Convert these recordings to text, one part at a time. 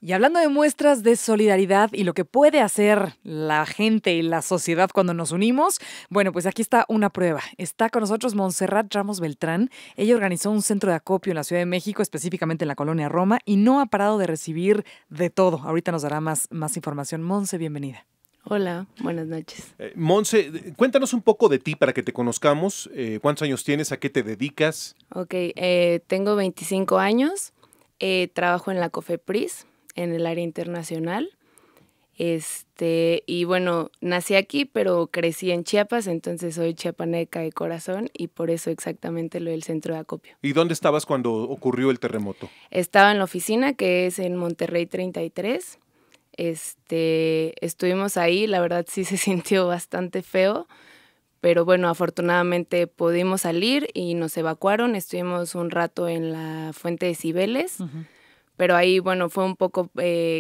Y hablando de muestras de solidaridad y lo que puede hacer la gente y la sociedad cuando nos unimos, bueno, pues aquí está una prueba. Está con nosotros Montserrat Ramos Beltrán. Ella organizó un centro de acopio en la Ciudad de México, específicamente en la colonia Roma, y no ha parado de recibir de todo. Ahorita nos dará más información. Monse, bienvenida. Hola, buenas noches. Monse, cuéntanos un poco de ti para que te conozcamos. ¿Cuántos años tienes? ¿A qué te dedicas? Ok, tengo 25 años, trabajo en la COFEPRIS, en el área internacional. Y bueno, nací aquí, pero crecí en Chiapas, entonces soy chiapaneca de corazón y por eso exactamente lo del centro de acopio. ¿Y dónde estabas cuando ocurrió el terremoto? Estaba en la oficina, que es en Monterrey 33. Estuvimos ahí, la verdad sí se sintió bastante feo, pero bueno, afortunadamente pudimos salir y nos evacuaron. Estuvimos un rato en la fuente de Cibeles. Pero ahí, bueno, fue un poco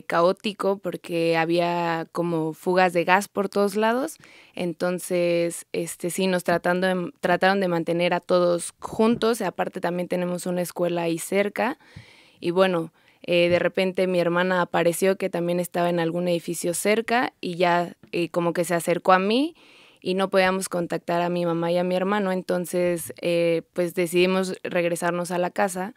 caótico porque había como fugas de gas por todos lados. Entonces, sí, nos trataron de mantener a todos juntos. Aparte, también tenemos una escuela ahí cerca. Y bueno, de repente mi hermana apareció que también estaba en algún edificio cerca y ya como que se acercó a mí y no podíamos contactar a mi mamá y a mi hermano. Entonces, pues decidimos regresarnos a la casa.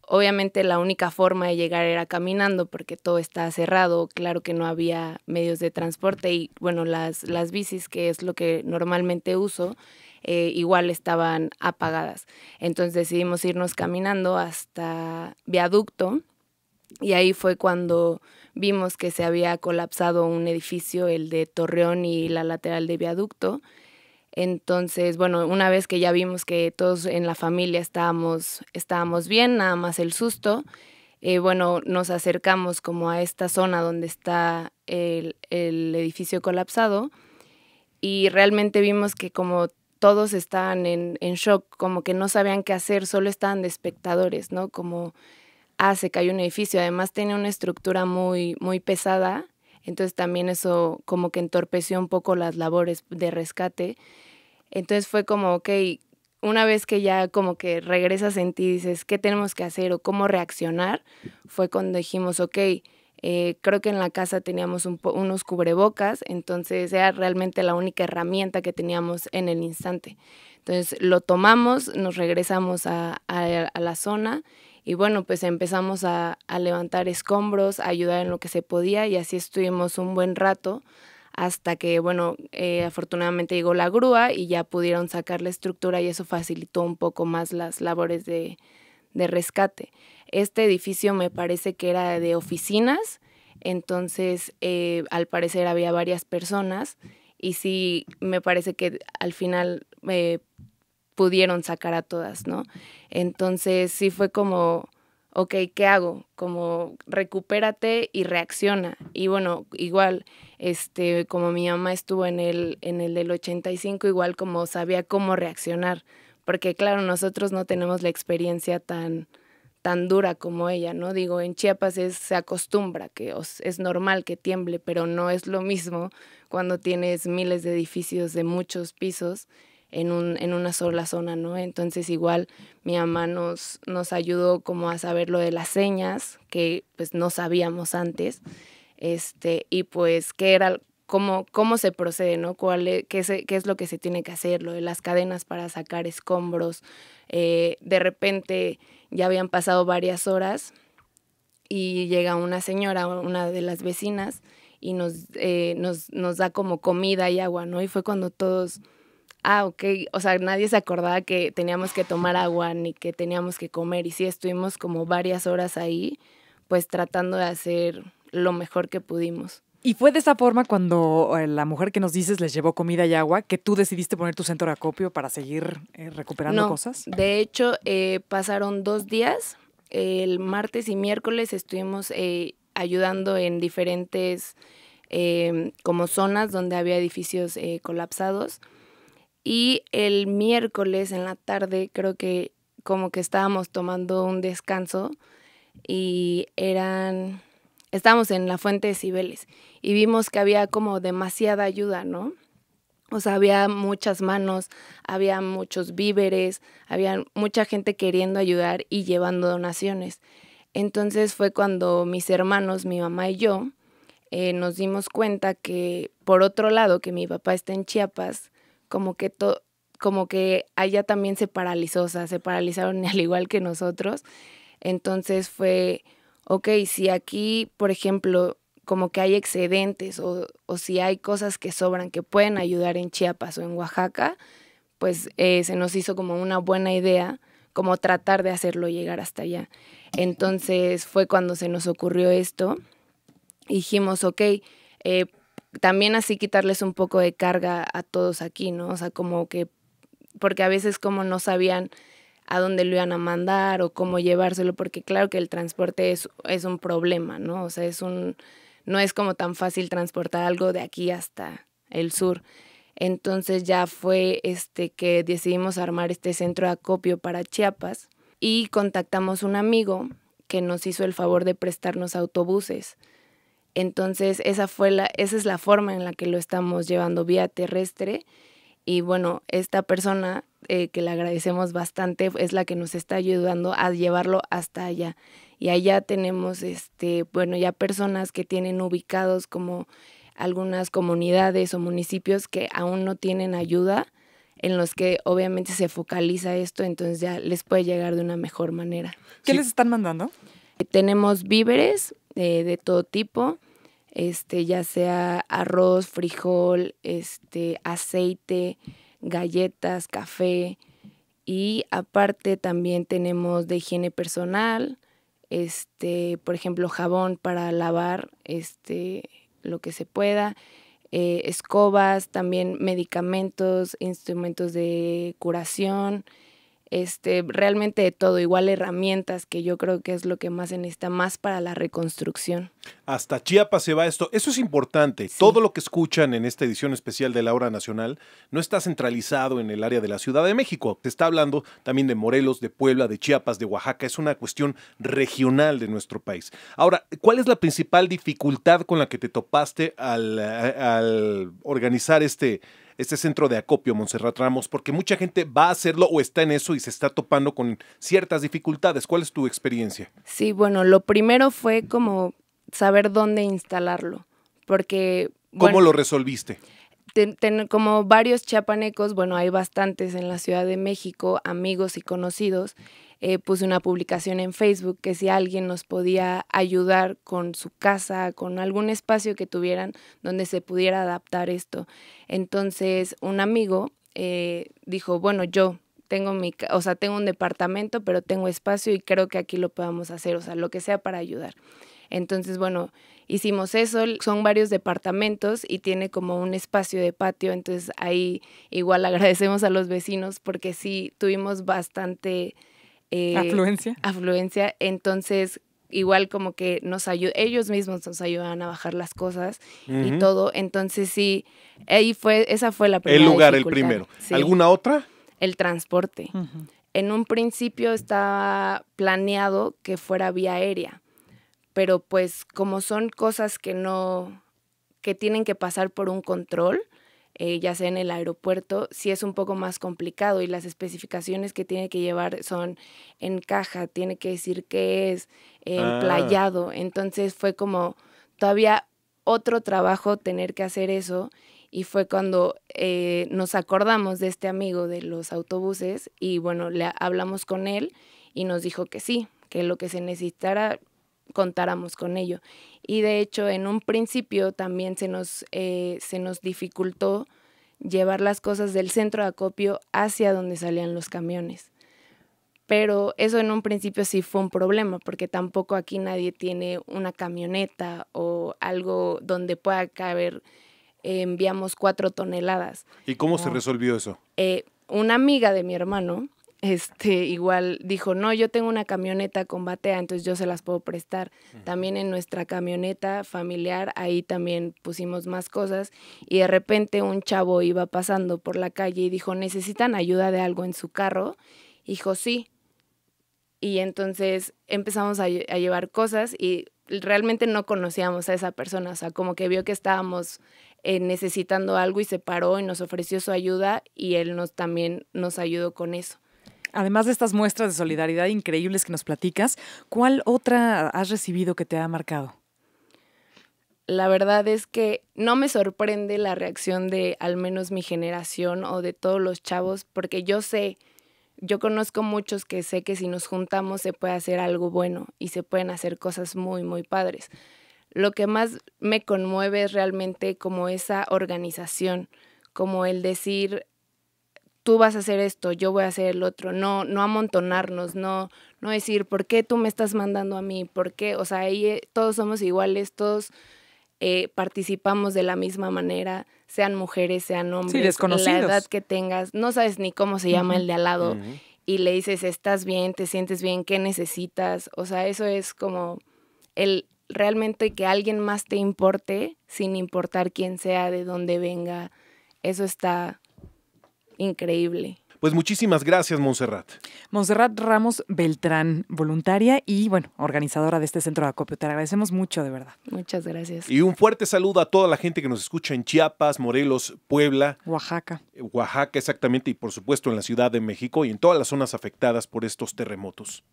Obviamente la única forma de llegar era caminando porque todo está cerrado, claro que no había medios de transporte y bueno, las bicis, que es lo que normalmente uso, igual estaban apagadas. Entonces decidimos irnos caminando hasta Viaducto y ahí fue cuando vimos que se había colapsado un edificio, el de Torreón y la lateral de Viaducto. Entonces, bueno, una vez que ya vimos que todos en la familia estábamos bien, nada más el susto, bueno, nos acercamos como a esta zona donde está el edificio colapsado y realmente vimos que como todos estaban en shock, como que no sabían qué hacer, solo estaban de espectadores, ¿no? Como, se cayó un edificio, además tenía una estructura muy, muy pesada, entonces también eso como que entorpeció un poco las labores de rescate. Entonces fue como, ok, una vez que ya como que regresas en ti y dices, ¿qué tenemos que hacer o cómo reaccionar? Fue cuando dijimos, ok, creo que en la casa teníamos unos cubrebocas, entonces era realmente la única herramienta que teníamos en el instante. Entonces lo tomamos, nos regresamos a la zona y bueno, pues empezamos a levantar escombros, a ayudar en lo que se podía y así estuvimos un buen rato hasta que, bueno, afortunadamente llegó la grúa y ya pudieron sacar la estructura y eso facilitó un poco más las labores de rescate. Este edificio me parece que era de oficinas, entonces al parecer había varias personas y sí me parece que al final pudieron sacar a todas, ¿no? Entonces sí fue como, ok, ¿qué hago? Como recupérate y reacciona. Y bueno, igual, como mi mamá estuvo en el del 85, igual como sabía cómo reaccionar, porque claro, nosotros no tenemos la experiencia tan dura como ella, ¿no? Digo, en Chiapas se acostumbra, que es normal que tiemble, pero no es lo mismo cuando tienes miles de edificios de muchos pisos en una sola zona, ¿no? Entonces igual mi mamá nos ayudó como a saber lo de las señas, que pues no sabíamos antes, y pues qué era, cómo se procede, ¿no? Qué es lo que se tiene que hacer, lo de las cadenas para sacar escombros. De repente ya habían pasado varias horas y llega una señora, una de las vecinas, y nos da como comida y agua, ¿no? Y fue cuando todos, ok, o sea, nadie se acordaba que teníamos que tomar agua ni que teníamos que comer. Y sí, estuvimos como varias horas ahí, pues tratando de hacer lo mejor que pudimos. Y fue de esa forma cuando la mujer que nos dices les llevó comida y agua, que tú decidiste poner tu centro de acopio para seguir recuperando cosas. De hecho, pasaron 2 días. El martes y miércoles estuvimos ayudando en diferentes como zonas donde había edificios colapsados. Y el miércoles en la tarde creo que como que estábamos tomando un descanso y estábamos en la fuente de Cibeles y vimos que había como demasiada ayuda, ¿no? O sea, había muchas manos, había muchos víveres, había mucha gente queriendo ayudar y llevando donaciones. Entonces fue cuando mis hermanos, mi mamá y yo, nos dimos cuenta que, por otro lado, que mi papá está en Chiapas, como que allá también se paralizó, o sea, se paralizaron al igual que nosotros. Entonces fue, ok, si aquí, por ejemplo, como que hay excedentes o si hay cosas que sobran que pueden ayudar en Chiapas o en Oaxaca, pues se nos hizo como una buena idea como tratar de hacerlo llegar hasta allá. Entonces fue cuando se nos ocurrió esto. Dijimos, ok, también así quitarles un poco de carga a todos aquí, ¿no? O sea, como que, porque a veces como no sabían a dónde lo iban a mandar o cómo llevárselo, porque claro que el transporte es un problema, ¿no? O sea, no es como tan fácil transportar algo de aquí hasta el sur. Entonces ya fue que decidimos armar este centro de acopio para Chiapas y contactamos un amigo que nos hizo el favor de prestarnos autobuses. Entonces esa es la forma en la que lo estamos llevando vía terrestre. Y bueno, esta persona que le agradecemos bastante es la que nos está ayudando a llevarlo hasta allá. Y allá tenemos ya personas que tienen ubicados como algunas comunidades o municipios que aún no tienen ayuda, en los que obviamente se focaliza esto, entonces ya les puede llegar de una mejor manera. ¿Qué les están mandando? Tenemos víveres de todo tipo, ya sea arroz, frijol, aceite, galletas, café, y aparte también tenemos de higiene personal, por ejemplo, jabón para lavar, lo que se pueda, escobas, también medicamentos, instrumentos de curación, realmente de todo, igual herramientas, que yo creo que es lo que más se necesita, más para la reconstrucción. Hasta Chiapas se va esto. Eso es importante. Sí. Todo lo que escuchan en esta edición especial de La Hora Nacional no está centralizado en el área de la Ciudad de México. Se está hablando también de Morelos, de Puebla, de Chiapas, de Oaxaca. Es una cuestión regional de nuestro país. Ahora, ¿cuál es la principal dificultad con la que te topaste al organizar este centro de acopio, Montserrat Ramos? Porque mucha gente va a hacerlo o está en eso y se está topando con ciertas dificultades. ¿Cuál es tu experiencia? Sí, bueno, lo primero fue como saber dónde instalarlo, porque... ¿Cómo lo resolviste? Como varios chiapanecos, bueno, hay bastantes en la Ciudad de México, amigos y conocidos, puse una publicación en Facebook que si alguien nos podía ayudar con su casa, con algún espacio que tuvieran donde se pudiera adaptar esto. Entonces, un amigo dijo, bueno, yo tengo tengo un departamento, pero tengo espacio y creo que aquí lo podamos hacer, o sea, lo que sea para ayudar. Entonces, bueno, hicimos eso, son varios departamentos y tiene como un espacio de patio, entonces ahí igual agradecemos a los vecinos porque sí tuvimos bastante afluencia, entonces igual como que ellos mismos nos ayudan a bajar las cosas y todo, entonces sí, esa fue la primera dificultad. El primero. Sí. ¿Alguna otra? El transporte. Uh-huh. En un principio estaba planeado que fuera vía aérea, pero pues como son cosas que tienen que pasar por un control, ya sea en el aeropuerto, sí es un poco más complicado y las especificaciones que tiene que llevar son en caja, tiene que decir qué es, emplayado, entonces fue como todavía otro trabajo tener que hacer eso y fue cuando nos acordamos de este amigo de los autobuses y bueno, le hablamos con él y nos dijo que sí, que lo que se necesitara contáramos con ello. Y de hecho, en un principio también se nos dificultó llevar las cosas del centro de acopio hacia donde salían los camiones. Pero eso en un principio sí fue un problema, porque tampoco aquí nadie tiene una camioneta o algo donde pueda caber, enviamos 4 toneladas. ¿Y cómo se resolvió eso? Una amiga de mi hermano igual dijo, no, yo tengo una camioneta con batea, entonces yo se las puedo prestar. Uh-huh. También en nuestra camioneta familiar, ahí también pusimos más cosas y de repente un chavo iba pasando por la calle y dijo, ¿necesitan ayuda de algo en su carro? Y dijo, sí. Y entonces empezamos a llevar cosas y realmente no conocíamos a esa persona, o sea, como que vio que estábamos necesitando algo y se paró y nos ofreció su ayuda y él también nos ayudó con eso. Además de estas muestras de solidaridad increíbles que nos platicas, ¿cuál otra has recibido que te ha marcado? La verdad es que no me sorprende la reacción de al menos mi generación o de todos los chavos, porque yo conozco muchos que sé que si nos juntamos se puede hacer algo bueno y se pueden hacer cosas muy, muy padres. Lo que más me conmueve es realmente como esa organización, como el decir, tú vas a hacer esto, yo voy a hacer el otro, no amontonarnos, no decir, ¿por qué tú me estás mandando a mí? ¿Por qué? O sea, ahí todos somos iguales, todos participamos de la misma manera, sean mujeres, sean hombres, Sí, desconocidos. la edad que tengas, no sabes ni cómo se llama el de al lado, Ujú. y le dices, ¿estás bien? ¿Te sientes bien? ¿Qué necesitas? O sea, eso es como el realmente que alguien más te importe, sin importar quién sea, de dónde venga, eso está increíble. Pues muchísimas gracias, Montserrat. Montserrat Ramos Beltrán, voluntaria y, bueno, organizadora de este centro de acopio. Te agradecemos mucho, de verdad. Muchas gracias. Y un fuerte saludo a toda la gente que nos escucha en Chiapas, Morelos, Puebla, Oaxaca. Oaxaca exactamente, y por supuesto en la Ciudad de México y en todas las zonas afectadas por estos terremotos.